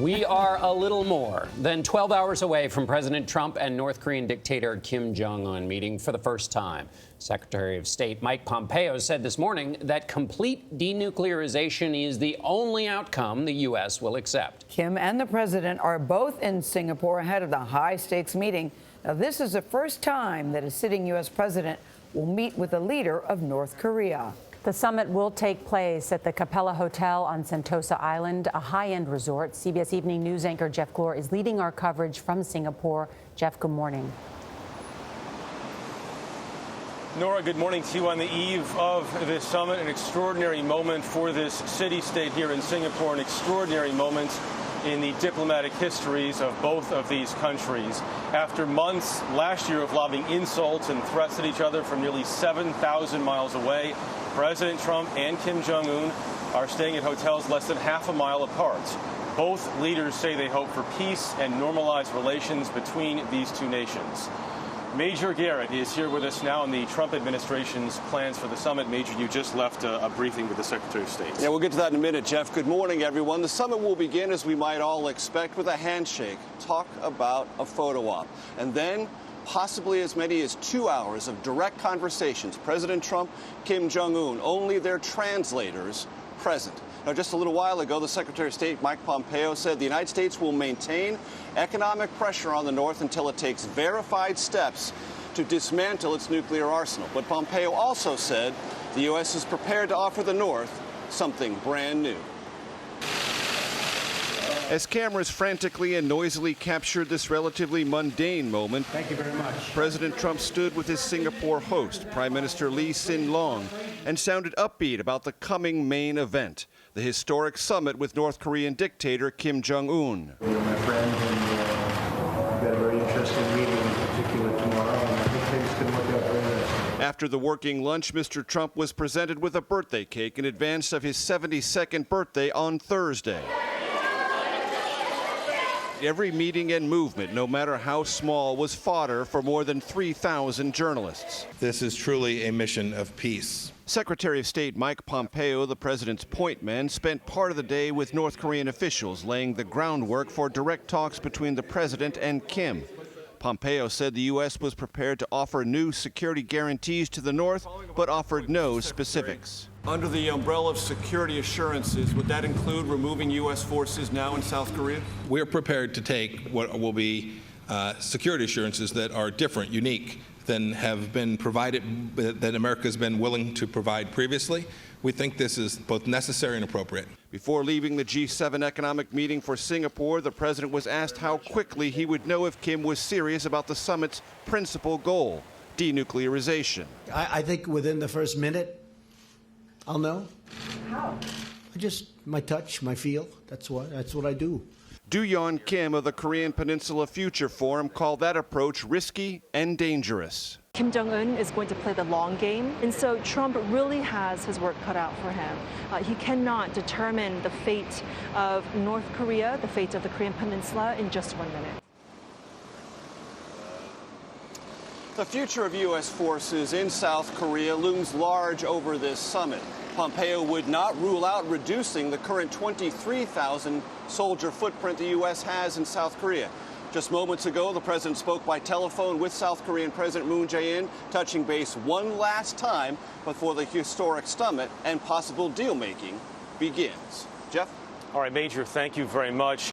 We are a little more than 12 hours away from President Trump and North Korean dictator Kim Jong Un meeting for the first time. Secretary of State Mike Pompeo said this morning that complete denuclearization is the only outcome the U.S. will accept. Kim and the president are both in Singapore ahead of the high-stakes meeting. Now, this is the first time that a sitting U.S. president will meet with the leader of North Korea. The summit will take place at the Capella Hotel on Sentosa Island, a high-end resort. CBS Evening News anchor Jeff Glor is leading our coverage from Singapore. Jeff, good morning. Norah, good morning to you on the eve of this summit. An extraordinary moment for this city-state here in Singapore, an extraordinary moment in the diplomatic histories of both of these countries. After months last year of lobbing insults and threats at each other from nearly 7,000 miles away, President Trump and Kim Jong Un are staying at hotels less than half a mile apart. Both leaders say they hope for peace and normalized relations between these two nations. Major Garrett is here with us now on the Trump administration's plans for the summit. Major, you just left a briefing with the Secretary of State. Yeah, we'll get to that in a minute, Jeff. Good morning, everyone. The summit will begin, as we might all expect, with a handshake, talk about a photo op, and then possibly as many as 2 hours of direct conversations. President Trump, Kim Jong Un, only their translators present. Now, just a little while ago, the Secretary of State, Mike Pompeo, said the United States will maintain economic pressure on the North until it takes verified steps to dismantle its nuclear arsenal. But Pompeo also said the U.S. is prepared to offer the North something brand new. As cameras frantically and noisily captured this relatively mundane moment, thank you very much. President Trump stood with his Singapore host, Prime Minister Lee Hsien Loong, and sounded upbeat about the coming main event, the historic summit with North Korean dictator Kim Jong Un. You're my friend, and we've got a very interesting meeting, in particular tomorrow, and I think things can work out very nicely. After the working lunch, Mr. Trump was presented with a birthday cake in advance of his 72nd birthday on Thursday. Every meeting and movement, no matter how small, was fodder for more than 3,000 journalists. This is truly a mission of peace. Secretary of State Mike Pompeo, the president's point man, spent part of the day with North Korean officials, laying the groundwork for direct talks between the president and Kim. Pompeo said the U.S. was prepared to offer new security guarantees to the North, but offered no specifics. Under the umbrella of security assurances, would that include removing U.S. forces now in South Korea? We're prepared to take what will be security assurances that are different, unique, than have been provided, that America has been willing to provide previously. We think this is both necessary and appropriate. Before leaving the G7 economic meeting for Singapore, the president was asked how quickly he would know if Kim was serious about the summit's principal goal, denuclearization. I think within the first minute, I'll know. How? My touch, my feel. That's what I do. Do-yeon Kim of the Korean Peninsula Future Forum called that approach risky and dangerous. Kim Jong Un is going to play the long game, and so Trump really has his work cut out for him. He cannot determine the fate of North Korea, the fate of the Korean Peninsula, in just 1 minute. The future of U.S. forces in South Korea looms large over this summit. Pompeo would not rule out reducing the current 23,000 soldier footprint the U.S. has in South Korea. Just moments ago, the president spoke by telephone with South Korean President Moon Jae-in, touching base one last time before the historic summit and possible deal-making begins. Jeff? All right, Major, thank you very much.